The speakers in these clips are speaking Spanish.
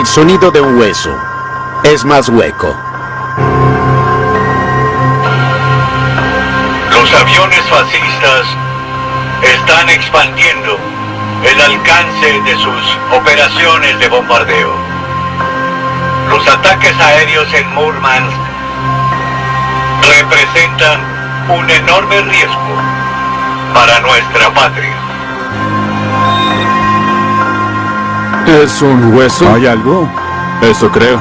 El sonido de un hueso es más hueco. Los aviones fascistas están expandiendo el alcance de sus operaciones de bombardeo. Los ataques aéreos en Murmansk representan un enorme riesgo para nuestra patria. ¿Es un hueso? ¿Hay algo? Eso creo.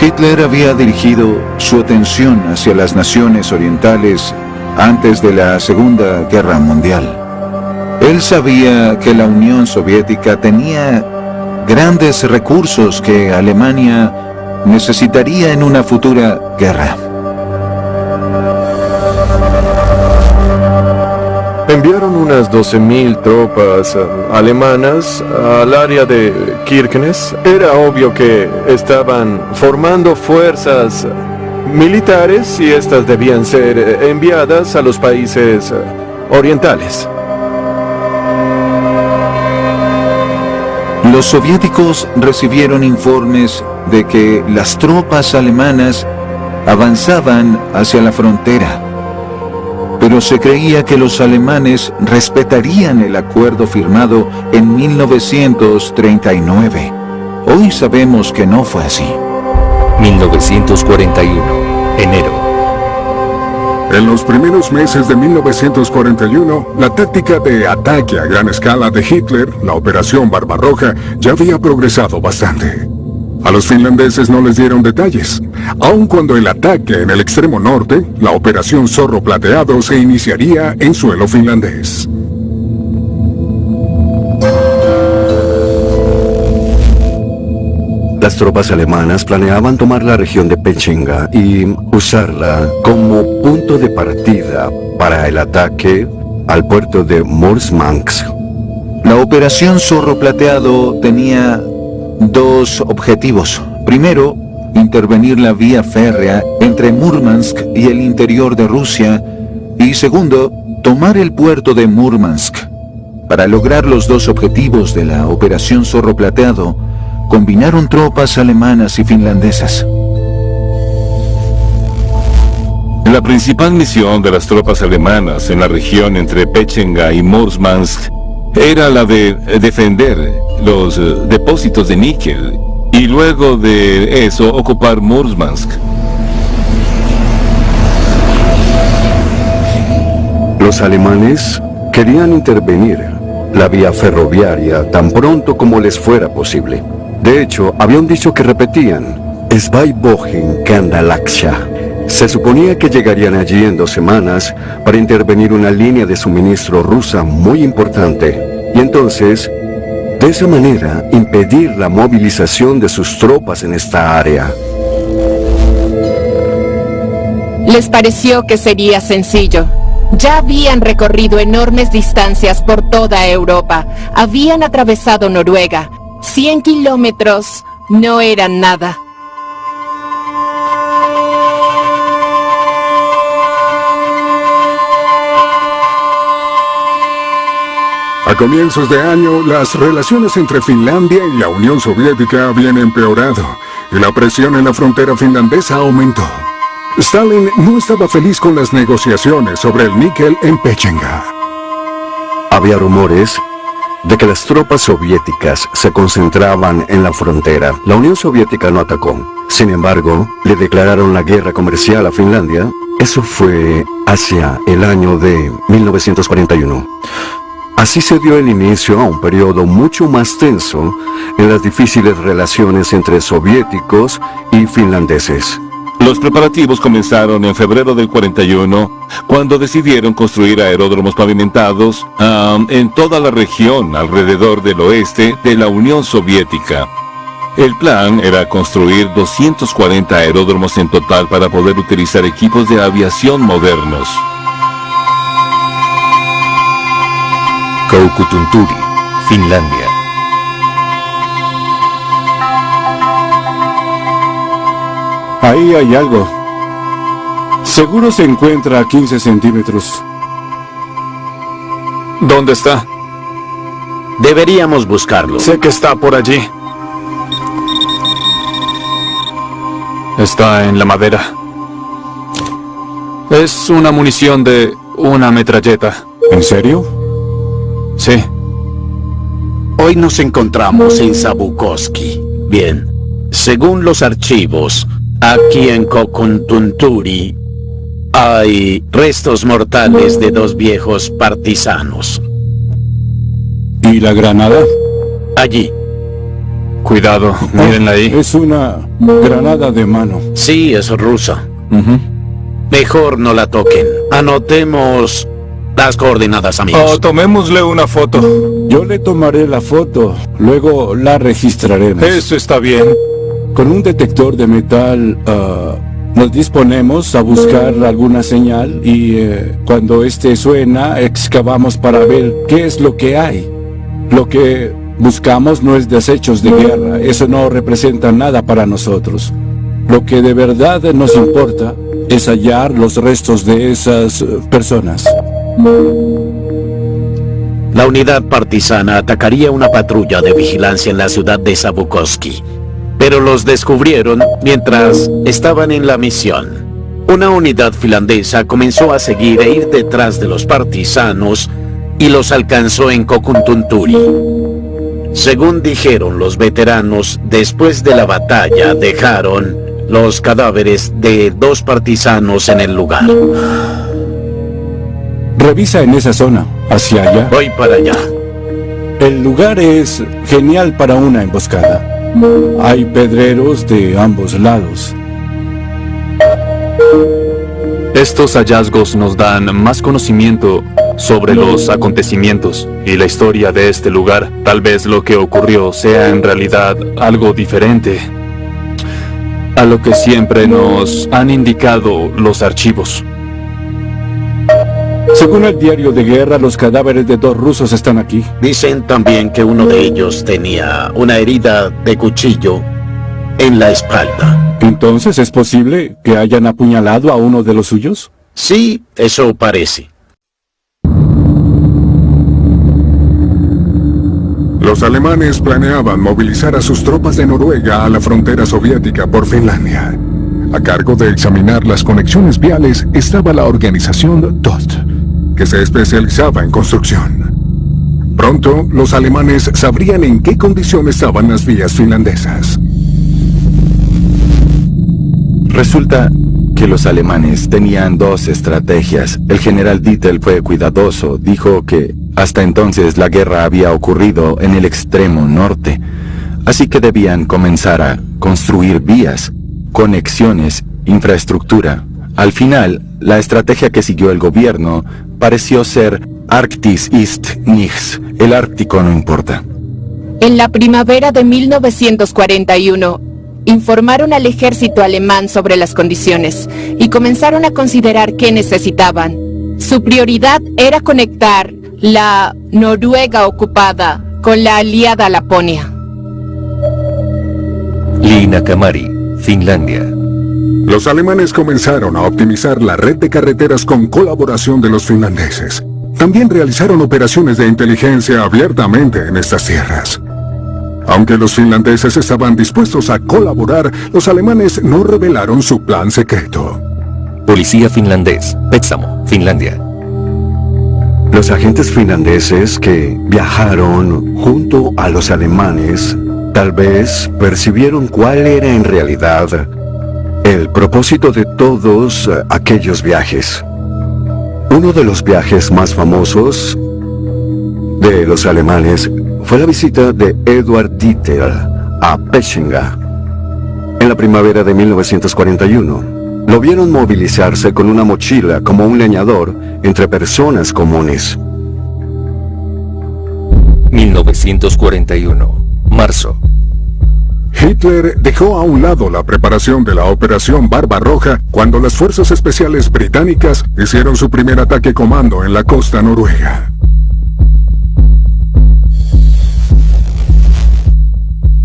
Hitler había dirigido su atención hacia las naciones orientales antes de la Segunda Guerra Mundial. Él sabía que la Unión Soviética tenía grandes recursos que Alemania necesitaría en una futura guerra. Enviaron unas 12.000 tropas alemanas al área de Kirkenes. Era obvio que estaban formando fuerzas militares y estas debían ser enviadas a los países orientales. Los soviéticos recibieron informes de que las tropas alemanas avanzaban hacia la frontera, pero se creía que los alemanes respetarían el acuerdo firmado en 1939. Hoy sabemos que no fue así. 1941, enero. En los primeros meses de 1941, la táctica de ataque a gran escala de Hitler, la Operación Barbarroja, ya había progresado bastante. A los finlandeses no les dieron detalles, aun cuando el ataque en el extremo norte, la Operación Zorro Plateado, se iniciaría en suelo finlandés. Las tropas alemanas planeaban tomar la región de Pechenga y usarla como punto de partida para el ataque al puerto de Murmansk. La Operación Zorro Plateado tenía dos objetivos. Primero, intervenir la vía férrea entre Murmansk y el interior de Rusia. Y segundo, tomar el puerto de Murmansk. Para lograr los dos objetivos de la Operación Zorro Plateado, combinaron tropas alemanas y finlandesas. La principal misión de las tropas alemanas en la región entre Pechenga y Murmansk era la de defender los depósitos de níquel y luego de eso ocupar Murmansk. Los alemanes querían intervenir la vía ferroviaria tan pronto como les fuera posible. De hecho, había un dicho que repetían: Svay Bohin Kandalaksha. Se suponía que llegarían allí en 2 semanas para intervenir una línea de suministro rusa muy importante y entonces, de esa manera, impedir la movilización de sus tropas en esta área. Les pareció que sería sencillo. Ya habían recorrido enormes distancias por toda Europa. Habían atravesado Noruega. 100 kilómetros no eran nada. comienzos de año, las relaciones entre Finlandia y la Unión Soviética habían empeorado, y la presión en la frontera finlandesa aumentó. Stalin no estaba feliz con las negociaciones sobre el níquel en Pechenga. Había rumores de que las tropas soviéticas se concentraban en la frontera. La Unión Soviética no atacó. Sin embargo, le declararon la guerra comercial a Finlandia. Eso fue hacia el año de 1941. Así se dio el inicio a un periodo mucho más tenso en las difíciles relaciones entre soviéticos y finlandeses. Los preparativos comenzaron en febrero del 41, cuando decidieron construir aeródromos pavimentados en toda la región alrededor del oeste de la Unión Soviética. El plan era construir 240 aeródromos en total para poder utilizar equipos de aviación modernos. Koukutunturi, Finlandia. Ahí hay algo. Seguro se encuentra a 15 centímetros. ¿Dónde está? Deberíamos buscarlo. Sé que está por allí. Está en la madera. Es una munición de una metralleta. ¿En serio? Sí. Hoy nos encontramos en Sabukoski. Bien, según los archivos, aquí en Koukutunturi hay restos mortales de 2 viejos partisanos. ¿Y la granada? Allí. Cuidado, mírenla ahí. Es una granada de mano. Sí, es rusa. Mejor no la toquen. Anotemos las coordenadas, amigos. Tomémosle una foto. Yo le tomaré la foto, luego la registraremos. Eso está bien. Con un detector de metal nos disponemos a buscar alguna señal y cuando este suena, excavamos para ver qué es lo que hay. Lo que buscamos no es desechos de guerra, eso no representa nada para nosotros. Lo que de verdad nos importa es hallar los restos de esas personas. La unidad partisana atacaría una patrulla de vigilancia en la ciudad de Sabukoski, pero los descubrieron mientras estaban en la misión. Una unidad finlandesa comenzó a seguir e ir detrás de los partisanos y los alcanzó en Koukutunturi. Según dijeron los veteranos, después de la batalla dejaron los cadáveres de 2 partisanos en el lugar. Revisa en esa zona, hacia allá. Voy para allá. El lugar es genial para una emboscada. Hay pedreros de ambos lados. Estos hallazgos nos dan más conocimiento sobre los acontecimientos y la historia de este lugar. Tal vez lo que ocurrió sea en realidad algo diferente a lo que siempre nos han indicado los archivos. Según el diario de guerra, los cadáveres de 2 rusos están aquí. Dicen también que uno de ellos tenía una herida de cuchillo en la espalda. Entonces, ¿es posible que hayan apuñalado a uno de los suyos? Sí, eso parece. Los alemanes planeaban movilizar a sus tropas de Noruega a la frontera soviética por Finlandia. A cargo de examinar las conexiones viales estaba la organización DOT, que se especializaba en construcción. Pronto, los alemanes sabrían en qué condición estaban las vías finlandesas. Resulta que los alemanes tenían 2 estrategias. El general Dietl fue cuidadoso, dijo que hasta entonces la guerra había ocurrido en el extremo norte, así que debían comenzar a construir vías, conexiones, infraestructura. Al final, la estrategia que siguió el gobierno pareció ser Arktis ist nichts, el Ártico no importa. En la primavera de 1941, informaron al ejército alemán sobre las condiciones y comenzaron a considerar qué necesitaban. Su prioridad era conectar la Noruega ocupada con la aliada Laponia. Liinakamari, Finlandia. Los alemanes comenzaron a optimizar la red de carreteras con colaboración de los finlandeses. también realizaron operaciones de inteligencia abiertamente en estas tierras. Aunque los finlandeses estaban dispuestos a colaborar, los alemanes no revelaron su plan secreto. Policía finlandés, Petsamo, Finlandia. Los agentes finlandeses que viajaron junto a los alemanes tal vez percibieron cuál era en realidad el propósito de todos aquellos viajes. Uno de los viajes más famosos de los alemanes fue la visita de Eduard Dietel a Pechenga. En la primavera de 1941, lo vieron movilizarse con una mochila como un leñador entre personas comunes. 1941, marzo. Hitler dejó a un lado la preparación de la Operación Barbarroja cuando las fuerzas especiales británicas hicieron su primer ataque comando en la costa noruega.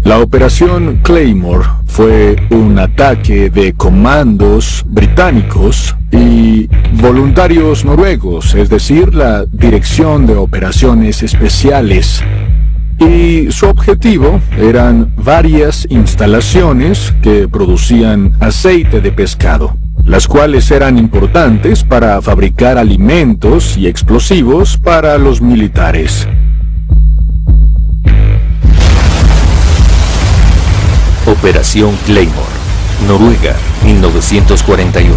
La operación Claymore fue un ataque de comandos británicos y voluntarios noruegos, es decir, la Dirección de Operaciones Especiales. Y su objetivo eran varias instalaciones que producían aceite de pescado, las cuales eran importantes para fabricar alimentos y explosivos para los militares. Operación Claymore, Noruega, 1941.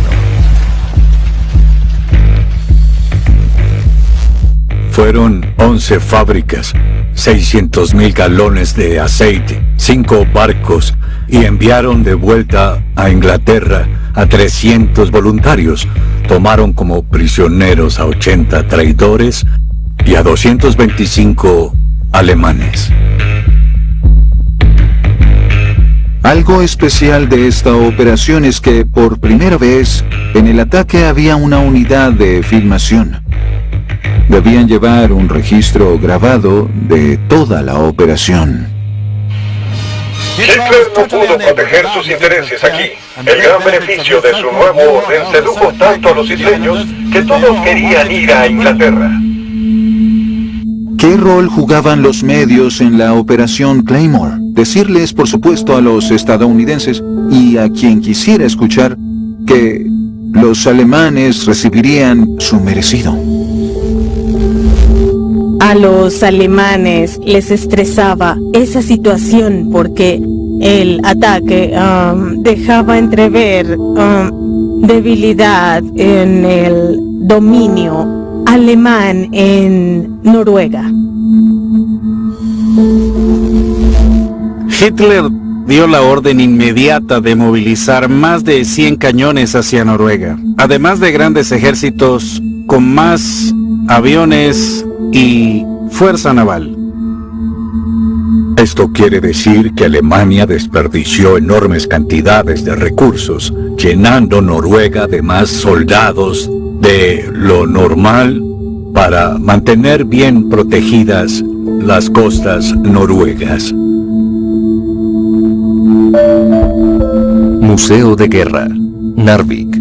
Fueron 11 fábricas, 600,000 galones de aceite, 5 barcos y enviaron de vuelta a Inglaterra a 300 voluntarios. Tomaron como prisioneros a 80 traidores y a 225 alemanes. Algo especial de esta operación es que por primera vez en el ataque había una unidad de filmación. Debían llevar un registro grabado de toda la operación. Hitler no pudo proteger sus intereses aquí. El gran beneficio de su nuevo orden sedujo tanto a los isleños que todos querían ir a Inglaterra. ¿Qué rol jugaban los medios en la operación Claymore? Decirles, por supuesto, a los estadounidenses y a quien quisiera escuchar que los alemanes recibirían su merecido. A los alemanes les estresaba esa situación porque el ataque dejaba entrever debilidad en el dominio alemán en Noruega. Hitler dio la orden inmediata de movilizar más de 100 cañones hacia Noruega, además de grandes ejércitos con más aviones y fuerza naval. Esto quiere decir que Alemania desperdició enormes cantidades de recursos, llenando Noruega de más soldados de lo normal para mantener bien protegidas las costas noruegas. Museo de Guerra, Narvik.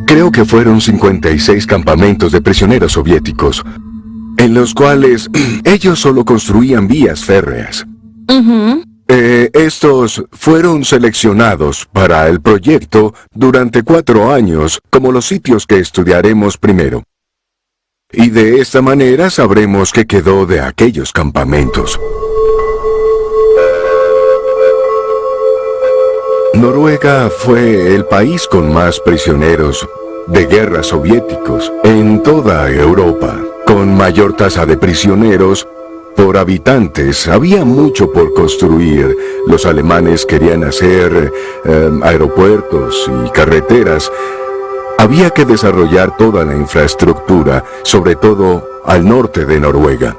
Creo que fueron 56 campamentos de prisioneros soviéticos, en los cuales ellos solo construían vías férreas. Estos fueron seleccionados para el proyecto durante 4 años como los sitios que estudiaremos primero. Y de esta manera sabremos qué quedó de aquellos campamentos. Noruega fue el país con más prisioneros de guerra soviéticos en toda Europa. Con mayor tasa de prisioneros por habitantes, había mucho por construir. Los alemanes querían hacer aeropuertos y carreteras. Había que desarrollar toda la infraestructura, sobre todo al norte de Noruega.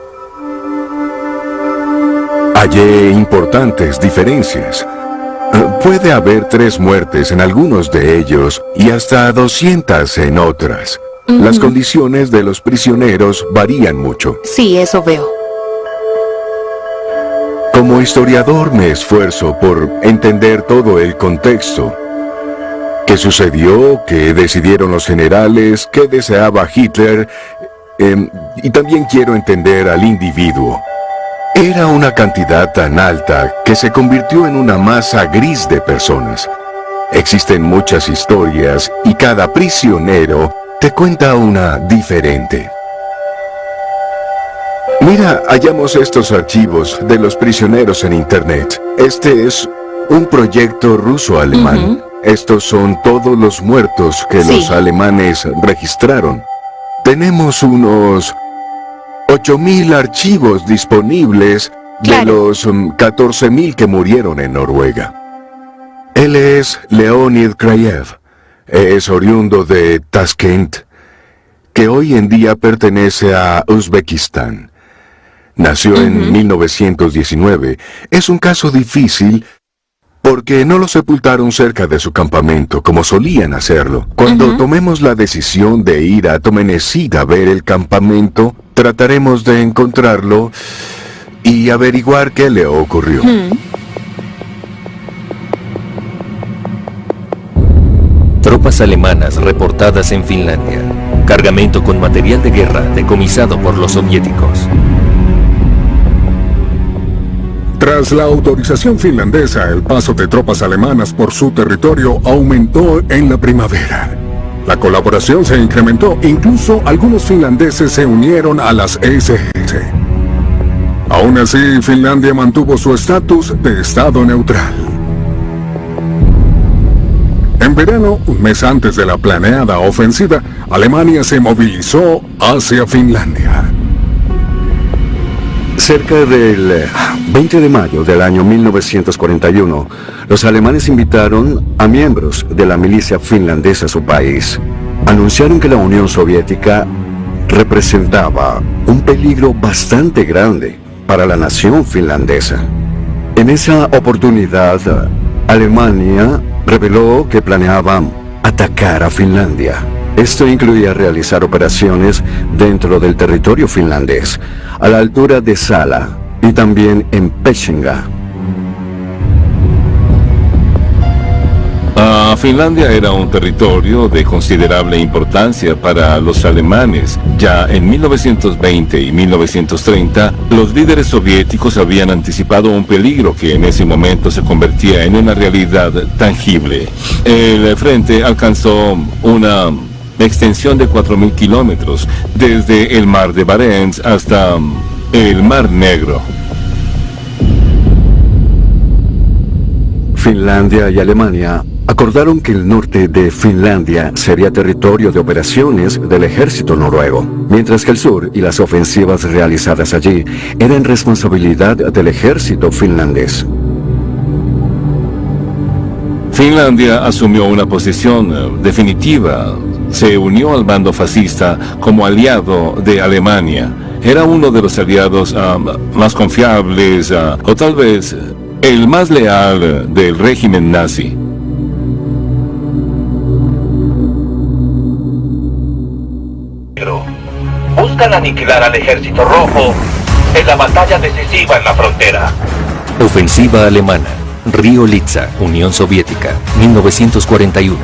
Hallé importantes diferencias. Puede haber 3 muertes en algunos de ellos y hasta 200 en otras. Las condiciones de los prisioneros varían mucho. Sí, eso veo. Como historiador me esfuerzo por entender todo el contexto. ¿Qué sucedió? ¿Qué decidieron los generales? ¿Qué deseaba Hitler? Y también quiero entender al individuo. Era una cantidad tan alta que se convirtió en una masa gris de personas. Existen muchas historias y cada prisionero te cuenta una diferente. Mira, hallamos estos archivos de los prisioneros en Internet. Este es un proyecto ruso-alemán. Estos son todos los muertos que los alemanes registraron. Tenemos unos 8.000 archivos disponibles de los 14.000 que murieron en Noruega. Él es Leonid Krayev. Es oriundo de Tashkent, que hoy en día pertenece a Uzbekistán. Nació en 1919. Es un caso difícil porque no lo sepultaron cerca de su campamento, como solían hacerlo. Cuando tomemos la decisión de ir a Tomenecid a ver el campamento, trataremos de encontrarlo y averiguar qué le ocurrió. Tropas alemanas reportadas en Finlandia. Cargamento con material de guerra decomisado por los soviéticos. Tras la autorización finlandesa, el paso de tropas alemanas por su territorio aumentó en la primavera. La colaboración se incrementó, incluso algunos finlandeses se unieron a las SS. Aún así, Finlandia mantuvo su estatus de estado neutral. En verano, un mes antes de la planeada ofensiva, Alemania se movilizó hacia Finlandia. Cerca del 20 de mayo del año 1941, los alemanes invitaron a miembros de la milicia finlandesa a su país. Anunciaron que la Unión Soviética representaba un peligro bastante grande para la nación finlandesa. En esa oportunidad, Alemania reveló que planeaba atacar a Finlandia. Esto incluía realizar operaciones dentro del territorio finlandés, a la altura de Sala y también en Pechenga. Finlandia era un territorio de considerable importancia para los alemanes. Ya en 1920 y 1930, los líderes soviéticos habían anticipado un peligro que en ese momento se convertía en una realidad tangible. El frente alcanzó una extensión de 4.000 kilómetros, desde el mar de Barents hasta el Mar Negro. Finlandia y Alemania acordaron que el norte de Finlandia sería territorio de operaciones del ejército noruego, mientras que el sur y las ofensivas realizadas allí eran responsabilidad del ejército finlandés. Finlandia asumió una posición definitiva. Se unió al bando fascista como aliado de Alemania. Era uno de los aliados más confiables, o tal vez el más leal del régimen nazi. Buscan aniquilar al Ejército Rojo en la batalla decisiva en la frontera. Ofensiva alemana. Río Litza, Unión Soviética, 1941.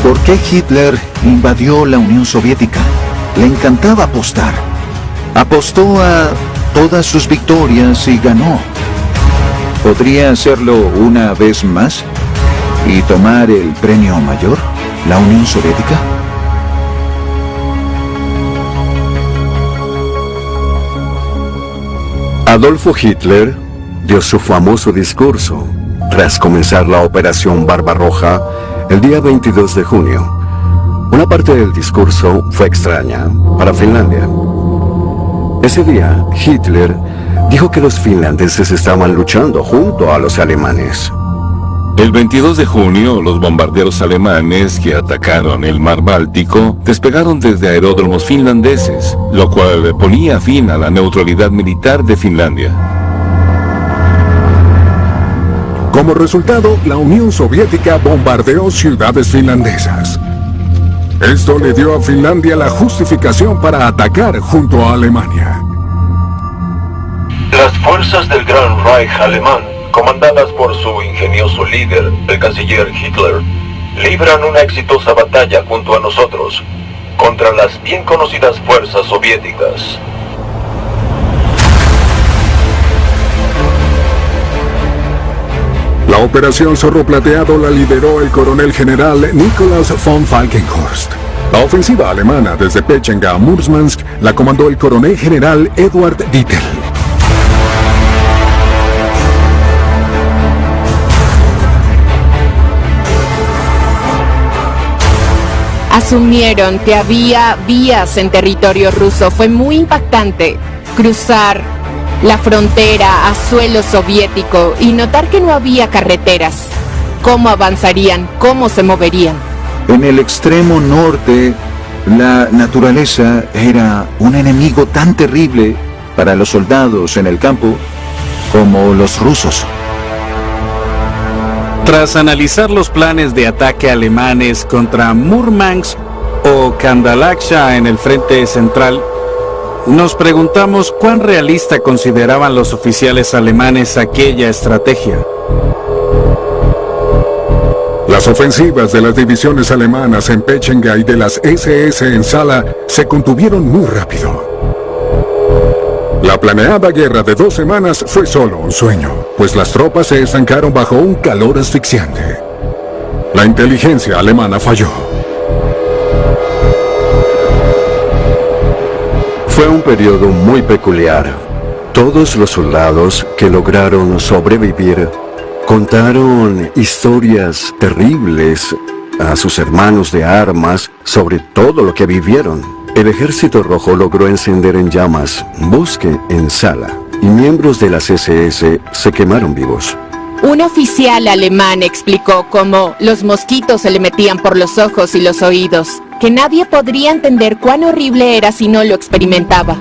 ¿Por qué Hitler invadió la Unión Soviética? Le encantaba apostar. Apostó a todas sus victorias y ganó. ¿Podría hacerlo una vez más y tomar el premio mayor, la Unión Soviética? Adolfo Hitler dio su famoso discurso tras comenzar la Operación Barbarroja el día 22 de junio. Una parte del discurso fue extraña para Finlandia. Ese día, Hitler dijo que los finlandeses estaban luchando junto a los alemanes. El 22 de junio, los bombarderos alemanes que atacaron el mar Báltico despegaron desde aeródromos finlandeses, lo cual ponía fin a la neutralidad militar de Finlandia. Como resultado, la Unión Soviética bombardeó ciudades finlandesas. Esto le dio a Finlandia la justificación para atacar junto a Alemania. Las fuerzas del Gran Reich alemán comandadas por su ingenioso líder, el canciller Hitler, libran una exitosa batalla junto a nosotros contra las bien conocidas fuerzas soviéticas. La operación Zorro Plateado la lideró el coronel general Nikolaus von Falkenhorst. La ofensiva alemana desde Pechenga a Murmansk la comandó el coronel general Eduard Dietl. Asumieron que había vías en territorio ruso. Fue muy impactante cruzar la frontera a suelo soviético y notar que no había carreteras. ¿Cómo avanzarían? ¿Cómo se moverían? En el extremo norte, la naturaleza era un enemigo tan terrible para los soldados en el campo como los rusos. Tras analizar los planes de ataque alemanes contra Murmansk o Kandalaksha en el frente central, nos preguntamos cuán realista consideraban los oficiales alemanes aquella estrategia. Las ofensivas de las divisiones alemanas en Pechenga y de las SS en Sala se contuvieron muy rápido. La planeada guerra de 2 semanas fue solo un sueño, pues las tropas se estancaron bajo un calor asfixiante. La inteligencia alemana falló. Fue un periodo muy peculiar. Todos los soldados que lograron sobrevivir contaron historias terribles a sus hermanos de armas sobre todo lo que vivieron. El Ejército Rojo logró encender en llamas bosque en Sala y miembros de las SS se quemaron vivos. Un oficial alemán explicó cómo los mosquitos se le metían por los ojos y los oídos, que nadie podría entender cuán horrible era si no lo experimentaba.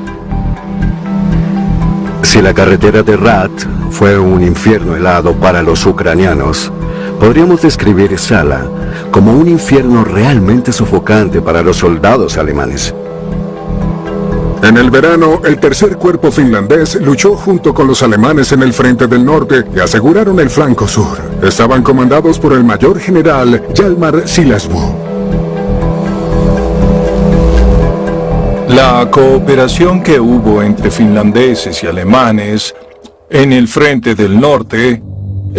Si la carretera de Rat fue un infierno helado para los ucranianos, podríamos describir Sala como un infierno realmente sofocante para los soldados alemanes. En el verano, el tercer cuerpo finlandés luchó junto con los alemanes en el frente del norte y aseguraron el flanco sur. Estaban comandados por el mayor general Hjalmar Silasvuo. La cooperación que hubo entre finlandeses y alemanes en el frente del norte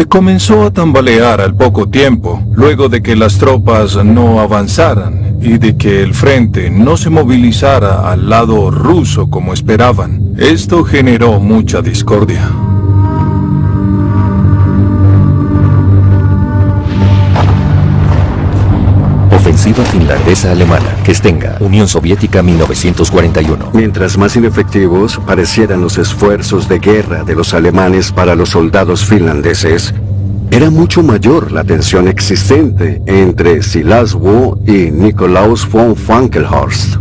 comenzó a tambalear al poco tiempo, luego de que las tropas no avanzaran y de que el frente no se movilizara al lado ruso como esperaban. Esto generó mucha discordia. Ofensiva finlandesa-alemana, Kestenga, Unión Soviética 1941. Mientras más inefectivos parecieran los esfuerzos de guerra de los alemanes para los soldados finlandeses, era mucho mayor la tensión existente entre Silasvuo y Nikolaus von Falkenhorst.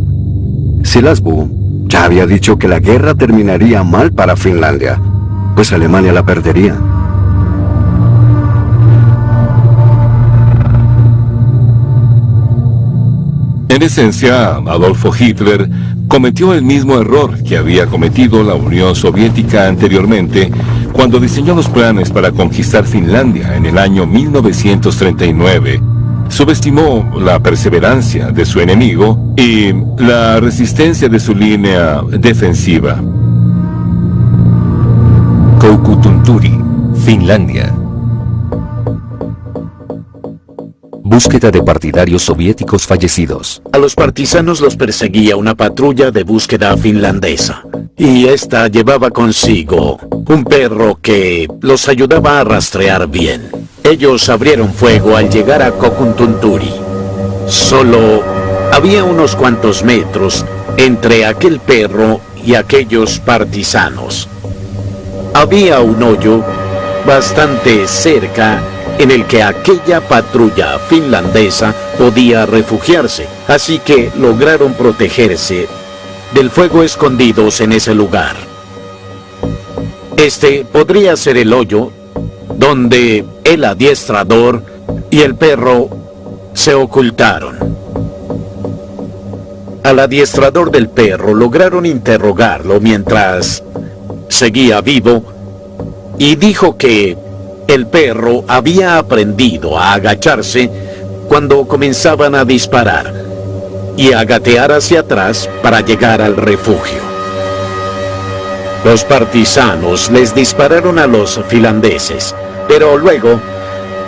Silasvuo ya había dicho que la guerra terminaría mal para Finlandia, pues Alemania la perdería. En esencia, Adolfo Hitler cometió el mismo error que había cometido la Unión Soviética anteriormente cuando diseñó los planes para conquistar Finlandia en el año 1939. Subestimó la perseverancia de su enemigo y la resistencia de su línea defensiva. Koukutunturi, Finlandia. Búsqueda de partidarios soviéticos fallecidos. A los partisanos los perseguía una patrulla de búsqueda finlandesa, y esta llevaba consigo un perro que los ayudaba a rastrear bien. Ellos abrieron fuego al llegar a Koukutunturi. Solo había unos cuantos metros entre aquel perro y aquellos partisanos. Había un hoyo bastante cerca en el que aquella patrulla finlandesa podía refugiarse, así que lograron protegerse del fuego escondidos en ese lugar. Este podría ser el hoyo donde el adiestrador y el perro se ocultaron. Al adiestrador del perro lograron interrogarlo mientras seguía vivo y dijo que El perro había aprendido a agacharse cuando comenzaban a disparar y a gatear hacia atrás para llegar al refugio. Los partisanos les dispararon a los finlandeses, pero luego,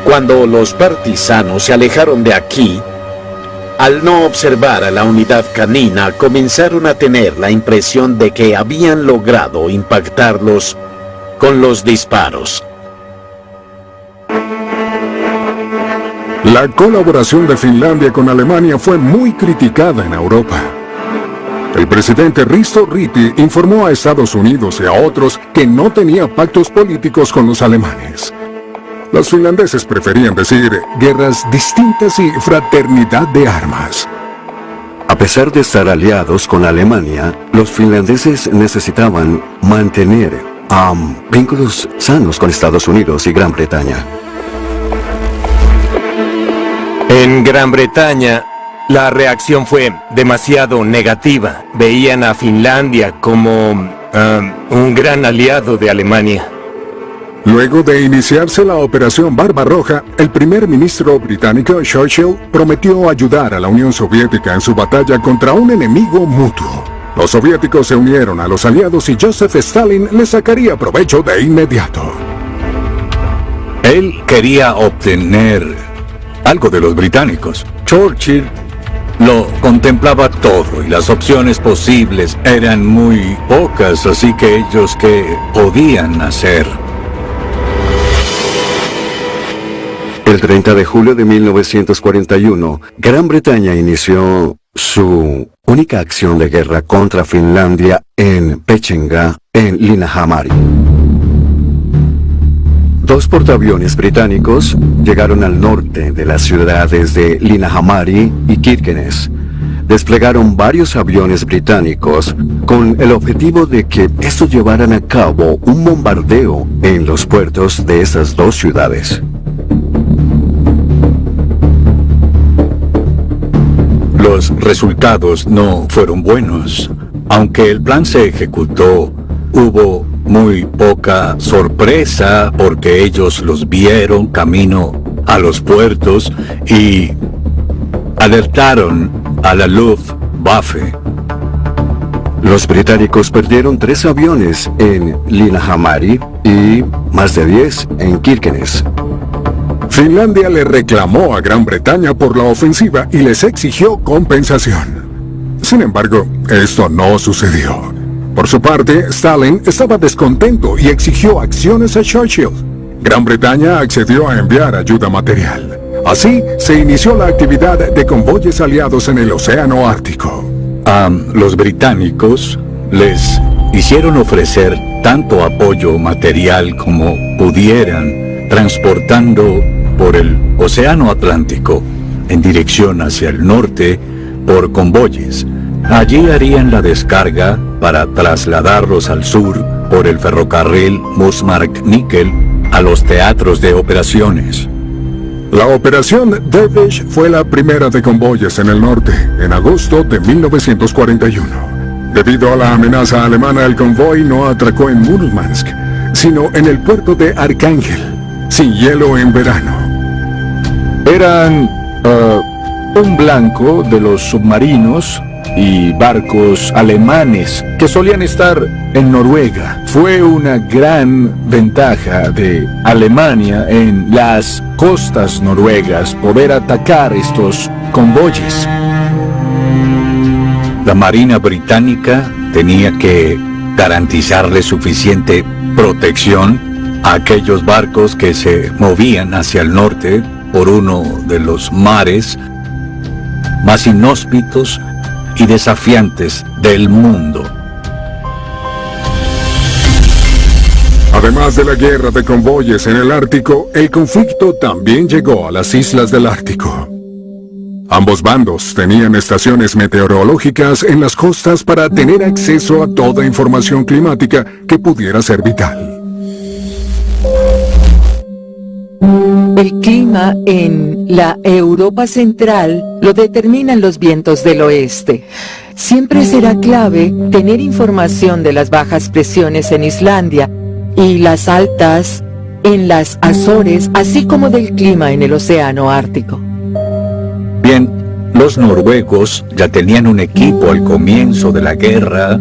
cuando los partisanos se alejaron de aquí, al no observar a la unidad canina, comenzaron a tener la impresión de que habían logrado impactarlos con los disparos. La colaboración de Finlandia con Alemania fue muy criticada en Europa. El presidente Risto Ryti informó a Estados Unidos y a otros que no tenía pactos políticos con los alemanes. Los finlandeses preferían decir guerras distintas y fraternidad de armas. A pesar de estar aliados con Alemania, los finlandeses necesitaban mantener vínculos sanos con Estados Unidos y Gran Bretaña. En Gran Bretaña, la reacción fue demasiado negativa. Veían a Finlandia como un gran aliado de Alemania. Luego de iniciarse la Operación Barbarroja, el primer ministro británico Churchill prometió ayudar a la Unión Soviética en su batalla contra un enemigo mutuo. Los soviéticos se unieron a los aliados y Joseph Stalin le sacaría provecho de inmediato. Él quería obtener algo de los británicos. Churchill lo contemplaba todo y las opciones posibles eran muy pocas, así que ellos ¿qué podían hacer? El 30 de julio de 1941, Gran Bretaña inició su única acción de guerra contra Finlandia en Pechenga, en Linnanmäki. 2 portaaviones británicos llegaron al norte de las ciudades de Linnanmäki y Kirkenes. Desplegaron varios aviones británicos con el objetivo de que estos llevaran a cabo un bombardeo en los puertos de esas 2 ciudades. Los resultados no fueron buenos. Aunque el plan se ejecutó, hubo muy poca sorpresa porque ellos los vieron camino a los puertos y alertaron a la Luftwaffe. Los británicos perdieron 3 aviones en Linnanmäki y más de 10 en Kirkenes. Finlandia le reclamó a Gran Bretaña por la ofensiva y les exigió compensación. Sin embargo, esto no sucedió. Por su parte, Stalin estaba descontento y exigió acciones a Churchill. Gran Bretaña accedió a enviar ayuda material. Así, se inició la actividad de convoyes aliados en el Océano Ártico. A los británicos les hicieron ofrecer tanto apoyo material como pudieran, transportando por el Océano Atlántico en dirección hacia el norte por convoyes. Allí harían la descarga para trasladarlos al sur por el ferrocarril Mosmark-Nickel a los teatros de operaciones. La operación Dervish fue la primera de convoyes en el norte, en agosto de 1941. Debido a la amenaza alemana, el convoy no atracó en Murmansk, sino en el puerto de Arcángel, sin hielo en verano. Eran un blanco de los submarinos y barcos alemanes que solían estar en Noruega. Fue una gran ventaja de Alemania en las costas noruegas poder atacar estos convoyes. La Marina Británica tenía que garantizarle suficiente protección a aquellos barcos que se movían hacia el norte por uno de los mares más inhóspitos y desafiantes del mundo. Además de la guerra de convoyes en el Ártico, el conflicto también llegó a las islas del Ártico. Ambos bandos tenían estaciones meteorológicas en las costas para tener acceso a toda información climática que pudiera ser vital. El clima en la Europa central lo determinan los vientos del oeste. Siempre será clave tener información de las bajas presiones en Islandia y las altas en las Azores, así como del clima en el océano Ártico. Bien, los noruegos ya tenían un equipo al comienzo de la guerra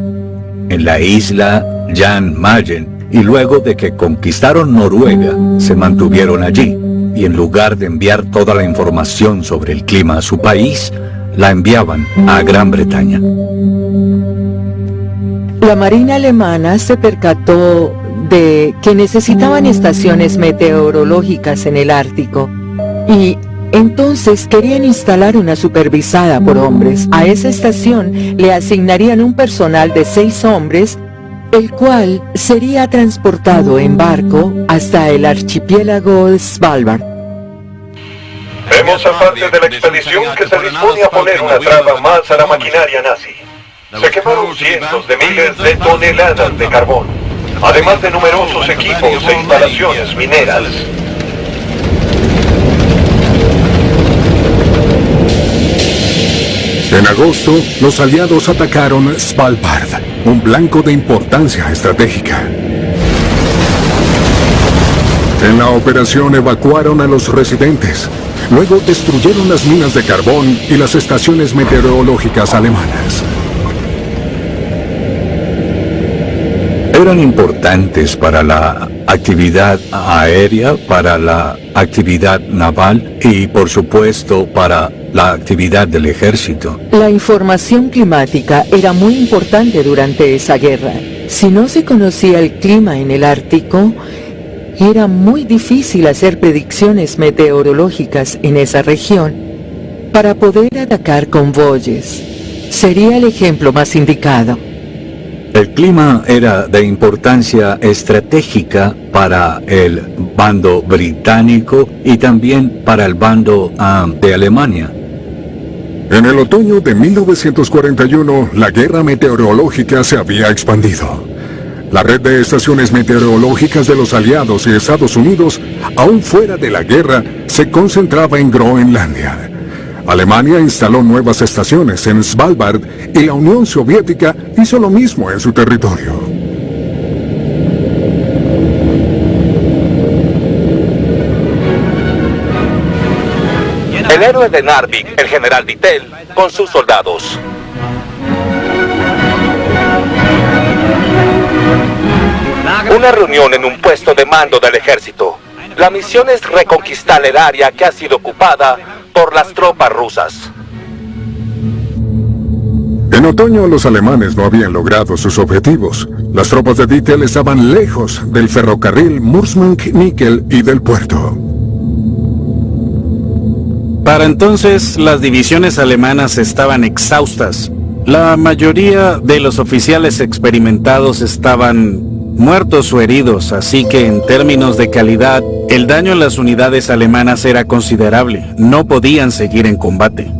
en la isla Jan Mayen, y luego de que conquistaron Noruega, se mantuvieron allí, y en lugar de enviar toda la información sobre el clima a su país, la enviaban a Gran Bretaña. La Marina alemana se percató de que necesitaban estaciones meteorológicas en el Ártico y entonces querían instalar una supervisada por hombres. A esa estación le asignarían un personal de 6 hombres, el cual sería transportado en barco hasta el archipiélago de Svalbard. Vemos a parte de la expedición que se dispone a poner una traba más a la maquinaria nazi. Se quemaron cientos de miles de toneladas de carbón, además de numerosos equipos e instalaciones mineras. En agosto, los aliados atacaron Svalbard, un blanco de importancia estratégica. En la operación evacuaron a los residentes. Luego destruyeron las minas de carbón y las estaciones meteorológicas alemanas. Eran importantes para la actividad aérea, para la actividad naval y, por supuesto, para la actividad del ejército. La información climática era muy importante durante esa guerra. Si no se conocía el clima en el Ártico, era muy difícil hacer predicciones meteorológicas en esa región. Para poder atacar convoyes, sería el ejemplo más indicado. El clima era de importancia estratégica para el bando británico y también para el bando de Alemania. En el otoño de 1941, la guerra meteorológica se había expandido. La red de estaciones meteorológicas de los aliados y Estados Unidos, aún fuera de la guerra, se concentraba en Groenlandia. Alemania instaló nuevas estaciones en Svalbard y la Unión Soviética hizo lo mismo en su territorio. El héroe de Narvik, el general Dittel, con sus soldados. Una reunión en un puesto de mando del ejército. La misión es reconquistar el área que ha sido ocupada por las tropas rusas. En otoño los alemanes no habían logrado sus objetivos. Las tropas de Dittel estaban lejos del ferrocarril Murmansk-Nickel y del puerto. Para entonces, las divisiones alemanas estaban exhaustas. La mayoría de los oficiales experimentados estaban muertos o heridos, así que en términos de calidad, el daño en las unidades alemanas era considerable. No podían seguir en combate.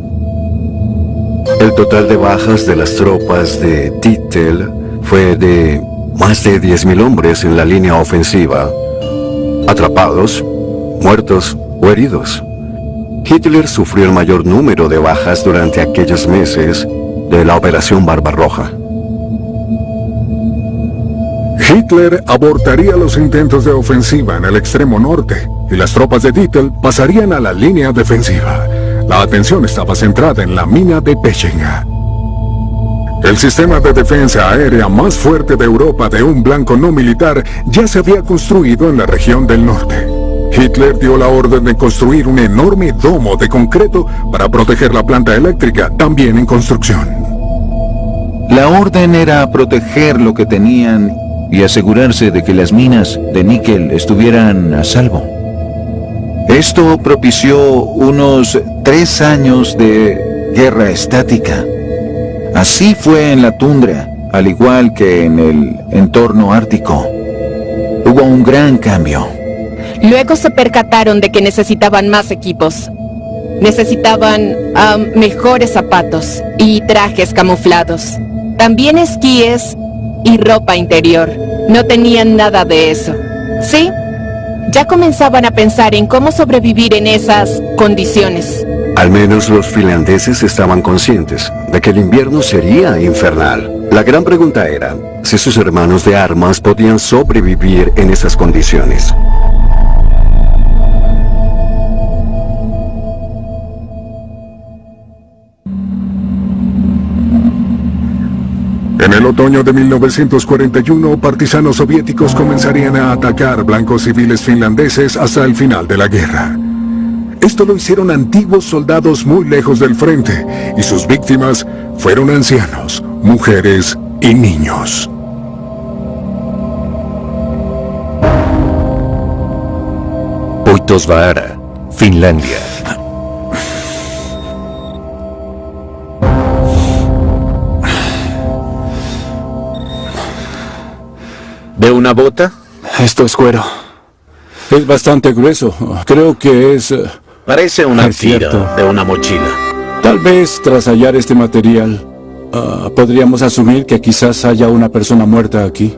El total de bajas de las tropas de Dittel fue de más de 10.000 hombres en la línea ofensiva, atrapados, muertos o heridos. Hitler sufrió el mayor número de bajas durante aquellos meses de la Operación Barbarroja. Hitler abortaría los intentos de ofensiva en el extremo norte y las tropas de Dittel pasarían a la línea defensiva. La atención estaba centrada en la mina de Pechenga. El sistema de defensa aérea más fuerte de Europa de un blanco no militar ya se había construido en la región del norte. Hitler dio la orden de construir un enorme domo de concreto para proteger la planta eléctrica, también en construcción. La orden era proteger lo que tenían y asegurarse de que las minas de níquel estuvieran a salvo. Esto propició unos 3 años de guerra estática. Así fue en la tundra, al igual que en el entorno ártico. Hubo un gran cambio. Luego se percataron de que necesitaban más equipos. Necesitaban mejores zapatos y trajes camuflados. También esquíes y ropa interior. No tenían nada de eso. ¿Sí? Ya comenzaban a pensar en cómo sobrevivir en esas condiciones. Al menos los finlandeses estaban conscientes de que el invierno sería infernal. La gran pregunta era si sus hermanos de armas podían sobrevivir en esas condiciones. En el otoño de 1941, partisanos soviéticos comenzarían a atacar blancos civiles finlandeses hasta el final de la guerra. Esto lo hicieron antiguos soldados muy lejos del frente, y sus víctimas fueron ancianos, mujeres y niños. Uitosvaara, Finlandia. ¿De una bota? Esto es cuero. Es bastante grueso. Creo que es... Parece una tira de una mochila. Tal vez tras hallar este material, podríamos asumir que quizás haya una persona muerta aquí.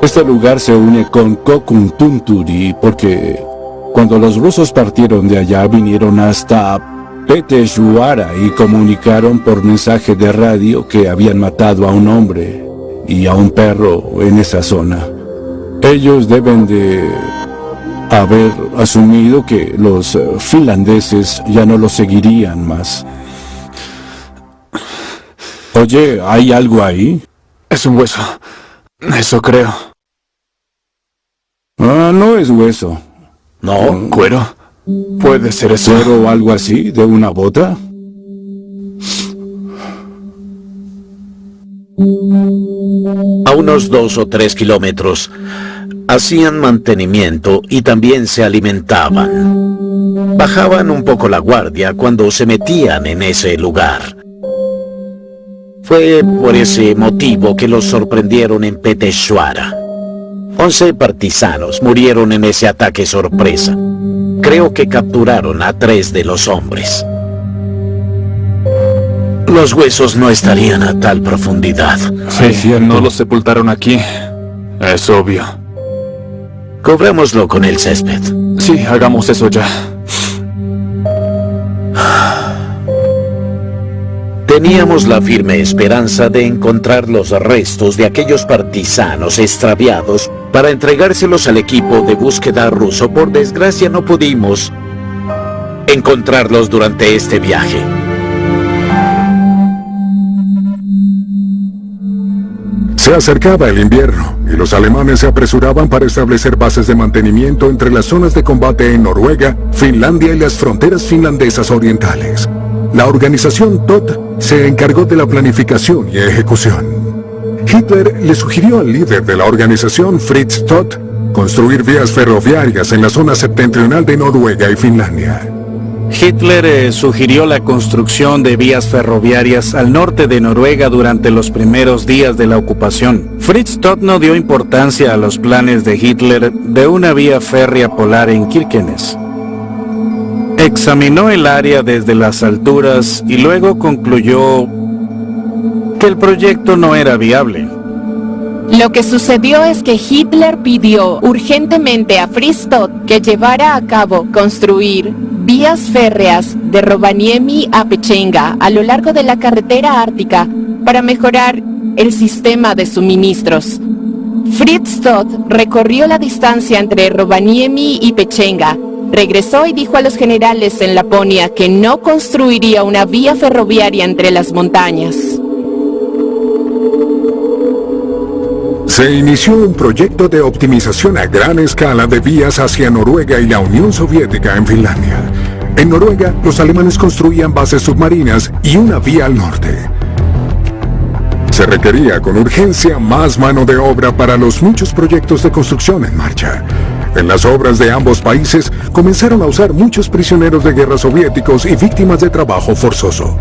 Este lugar se une con Kokkuntunturi porque cuando los rusos partieron de allá vinieron hasta Peteshwara y comunicaron por mensaje de radio que habían matado a un hombre y a un perro en esa zona. Ellos deben de haber asumido que los finlandeses ya no los seguirían más. Oye, ¿hay algo ahí? Es un hueso. Eso creo. No es hueso. No. ¿Cuero? Puede ser eso. ¿Cuero o algo así? ¿De una bota? A unos 2 o 3 kilómetros, hacían mantenimiento y también se alimentaban. Bajaban un poco la guardia cuando se metían en ese lugar. Fue por ese motivo que los sorprendieron en Peteshwara. 11 partisanos murieron en ese ataque sorpresa. Creo que capturaron a 3 de los hombres. Los huesos no estarían a tal profundidad. Sí, no los sepultaron aquí. Es obvio. Cubrámoslo con el césped. Sí, hagamos eso ya. Teníamos la firme esperanza de encontrar los restos de aquellos partisanos extraviados para entregárselos al equipo de búsqueda ruso. Por desgracia no pudimos encontrarlos durante este viaje. Se acercaba el invierno y los alemanes se apresuraban para establecer bases de mantenimiento entre las zonas de combate en Noruega, Finlandia y las fronteras finlandesas orientales. La organización TOT se encargó de la planificación y ejecución. Hitler le sugirió al líder de la organización, Fritz Todt, construir vías ferroviarias en la zona septentrional de Noruega y Finlandia. Hitler sugirió la construcción de vías ferroviarias al norte de Noruega durante los primeros días de la ocupación. Fritz Todt no dio importancia a los planes de Hitler de una vía férrea polar en Kirkenes. Examinó el área desde las alturas y luego concluyó que el proyecto no era viable. Lo que sucedió es que Hitler pidió urgentemente a Fritz Todt que llevara a cabo construir vías férreas de Rovaniemi a Pechenga a lo largo de la carretera ártica para mejorar el sistema de suministros. Fritz Todt recorrió la distancia entre Rovaniemi y Pechenga, regresó y dijo a los generales en Laponia que no construiría una vía ferroviaria entre las montañas. Se inició un proyecto de optimización a gran escala de vías hacia Noruega y la Unión Soviética en Finlandia. En Noruega, los alemanes construían bases submarinas y una vía al norte. Se requería con urgencia más mano de obra para los muchos proyectos de construcción en marcha. En las obras de ambos países comenzaron a usar muchos prisioneros de guerra soviéticos y víctimas de trabajo forzoso.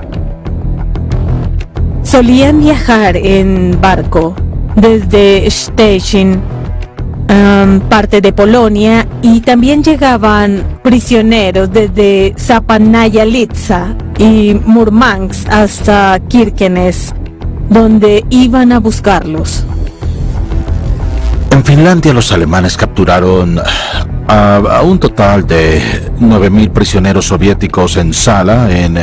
Solían viajar en barco desde Szczecin, parte de Polonia, y también llegaban prisioneros desde Zapanaya Litsa y Murmansk hasta Kirkenes, donde iban a buscarlos. En Finlandia los alemanes capturaron a un total de 9.000 prisioneros soviéticos en Sala, en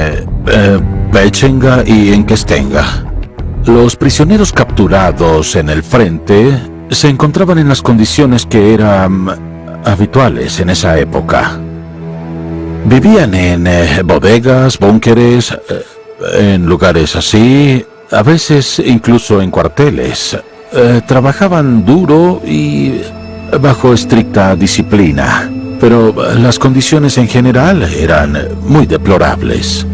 Pechenga y en Kestenga. Los prisioneros capturados en el frente se encontraban en las condiciones que eran habituales en esa época. Vivían en bodegas, búnkeres, en lugares así, a veces incluso en cuarteles. Trabajaban duro y bajo estricta disciplina, pero las condiciones en general eran muy deplorables.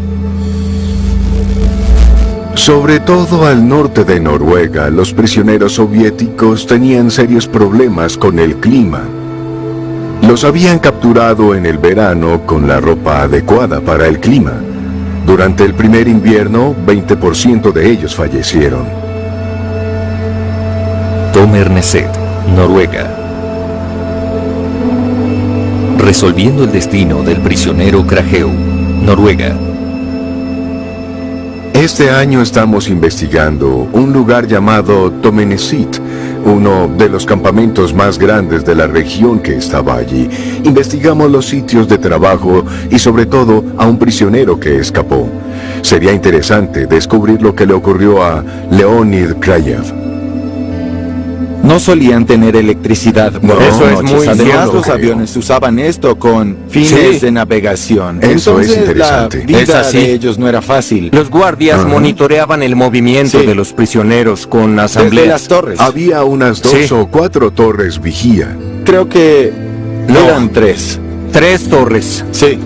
Sobre todo al norte de Noruega, los prisioneros soviéticos tenían serios problemas con el clima. Los habían capturado en el verano con la ropa adecuada para el clima. Durante el primer invierno, 20% de ellos fallecieron. Tomerneset, Noruega. Resolviendo el destino del prisionero Kraheu, Noruega. Este año estamos investigando un lugar llamado Tomenesit, uno de los campamentos más grandes de la región que estaba allí. Investigamos los sitios de trabajo y sobre todo a un prisionero que escapó. Sería interesante descubrir lo que le ocurrió a Leonid Krayev. No solían tener electricidad por las eso es noches. muy Además, cierto, los creo. aviones usaban esto con fines de navegación. Eso es Entonces, interesante. la vida Es así. de ellos no era fácil. Los guardias monitoreaban el movimiento de los prisioneros con asambleas. Desde las torres. Había unas 2 o 4 torres vigía. Creo que eran 3. 3 torres. Sí.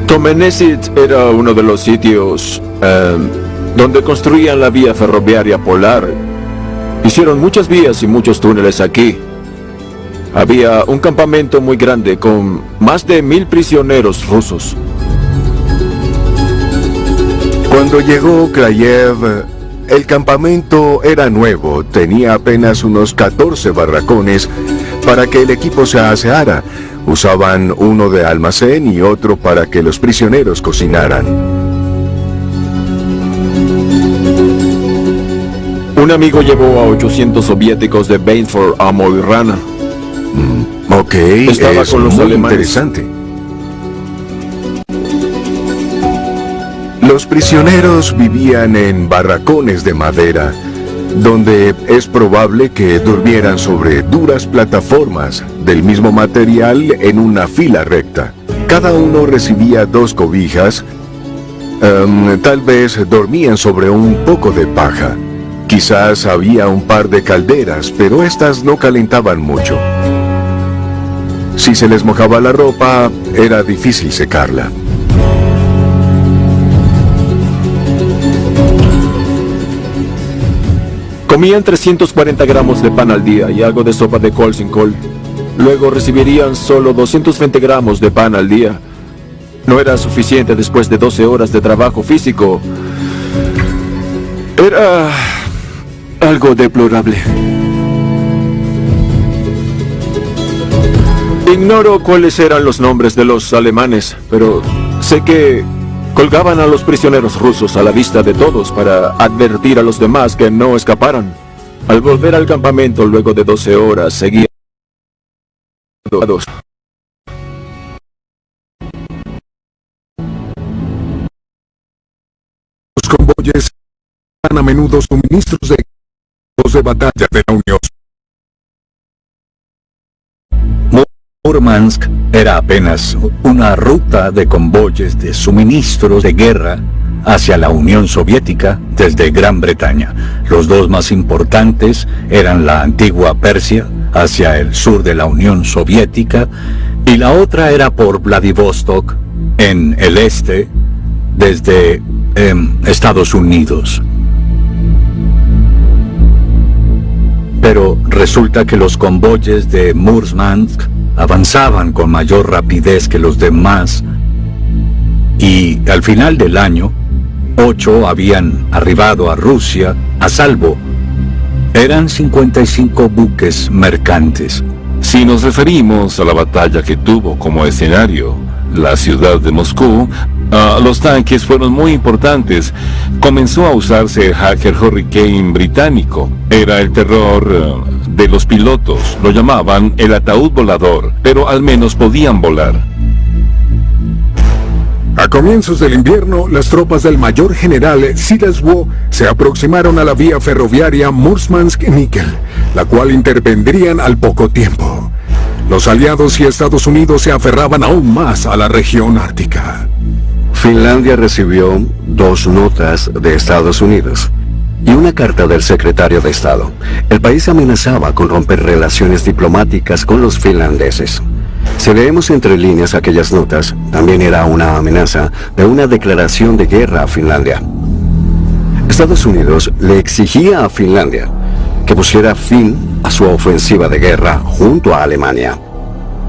Tomenesit era uno de los sitios donde construían la vía ferroviaria polar. Hicieron muchas vías y muchos túneles aquí. Había un campamento muy grande con más de 1000 prisioneros rusos. Cuando llegó Krayev, el campamento era nuevo, tenía apenas unos 14 barracones para que el equipo se aseara. Usaban uno de almacén y otro para que los prisioneros cocinaran. Un amigo llevó a 800 soviéticos de Bainford a Mo i Rana. Ok, Estaba es con los muy alemanes. interesante. Los prisioneros vivían en barracones de madera, donde es probable que durmieran sobre duras plataformas del mismo material en una fila recta. Cada uno recibía 2 cobijas. Tal vez dormían sobre un poco de paja. Quizás había un par de calderas, pero estas no calentaban mucho. Si se les mojaba la ropa, era difícil secarla. Comían 340 gramos de pan al día y algo de sopa de col sin col. Luego recibirían solo 220 gramos de pan al día. No era suficiente después de 12 horas de trabajo físico. Era algo deplorable. Ignoro cuáles eran los nombres de los alemanes, pero sé que colgaban a los prisioneros rusos a la vista de todos para advertir a los demás que no escaparan. Al volver al campamento luego de 12 horas, seguían dos. Los convoyes eran a menudo suministros de equipos de batalla de la Unión. Murmansk era apenas una ruta de convoyes de suministros de guerra hacia la Unión Soviética desde Gran Bretaña. Los 2 más importantes eran la antigua Persia, hacia el sur de la Unión Soviética, y la otra era por Vladivostok, en el este, desde Estados Unidos. Pero resulta que los convoyes de Murmansk avanzaban con mayor rapidez que los demás, y al final del año, 8 habían arribado a Rusia a salvo. Eran 55 buques mercantes. Si nos referimos a la batalla que tuvo como escenario la ciudad de Moscú, los tanques fueron muy importantes. Comenzó a usarse el Hacker Hurricane británico. Era el terror de los pilotos. Lo llamaban el ataúd volador, pero al menos podían volar. A comienzos del invierno, las tropas del mayor general Silaswo se aproximaron a la vía ferroviaria Murmansk-Nikel, la cual intervendrían al poco tiempo. Los aliados y Estados Unidos se aferraban aún más a la región ártica. Finlandia recibió 2 notas de Estados Unidos y una carta del secretario de Estado. El país amenazaba con romper relaciones diplomáticas con los finlandeses. Si leemos entre líneas aquellas notas, también era una amenaza de una declaración de guerra a Finlandia. Estados Unidos le exigía a Finlandia que pusiera fin a su ofensiva de guerra junto a Alemania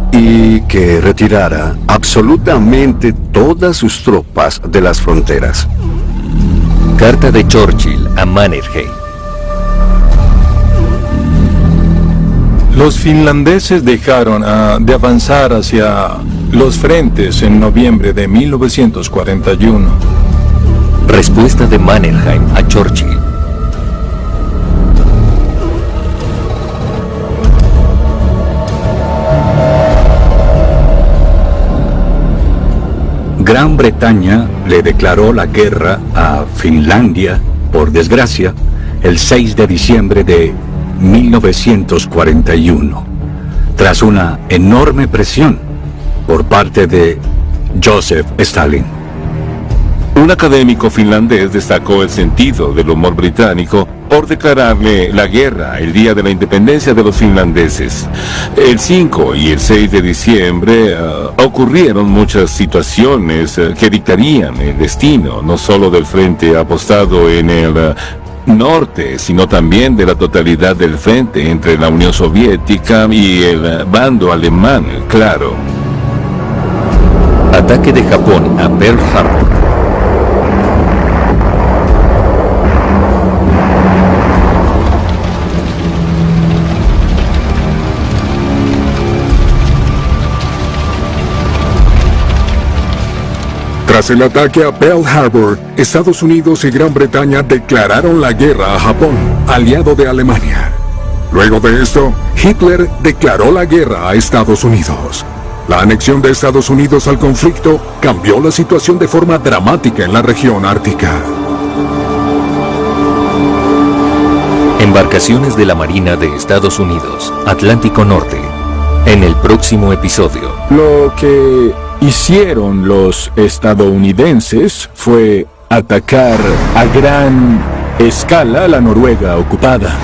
y que retirara absolutamente todas sus tropas de las fronteras. Carta de Churchill a Mannerheim. Los finlandeses dejaron de avanzar hacia los frentes en noviembre de 1941. Respuesta de Mannerheim a Churchill. Gran Bretaña le declaró la guerra a Finlandia, por desgracia, el 6 de diciembre de 1941, tras una enorme presión por parte de Joseph Stalin. Un académico finlandés destacó el sentido del humor británico por declararle la guerra el día de la independencia de los finlandeses. El 5 y el 6 de diciembre ocurrieron muchas situaciones que dictarían el destino, no solo del frente apostado en el norte, sino también de la totalidad del frente entre la Unión Soviética y el bando alemán, claro. Ataque de Japón a Pearl Harbor. Tras el ataque a Pearl Harbor, Estados Unidos y Gran Bretaña declararon la guerra a Japón, aliado de Alemania. Luego de esto, Hitler declaró la guerra a Estados Unidos. La anexión de Estados Unidos al conflicto cambió la situación de forma dramática en la región ártica. Embarcaciones de la Marina de Estados Unidos, Atlántico Norte. En el próximo episodio. Lo que hicieron los estadounidenses fue atacar a gran escala la Noruega ocupada.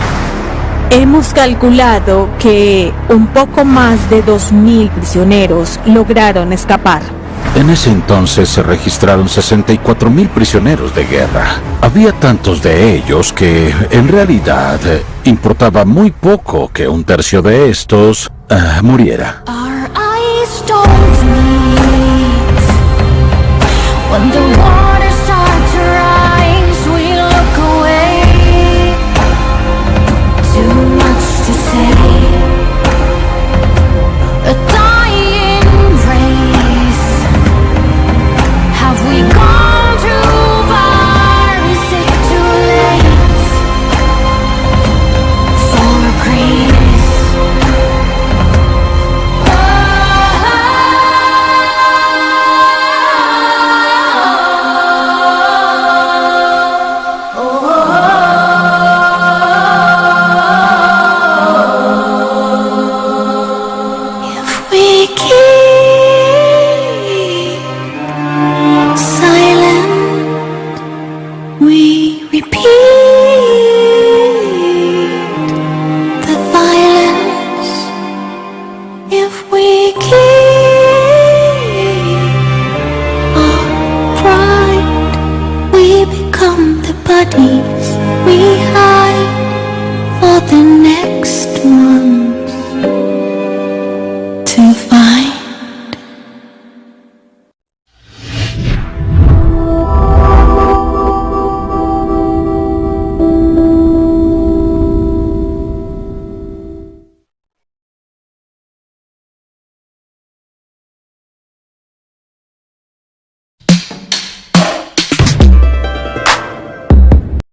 Hemos calculado que un poco más de 2.000 prisioneros lograron escapar. En ese entonces se registraron 64.000 prisioneros de guerra. Había tantos de ellos que, en realidad, importaba muy poco que un tercio de estos muriera. When the war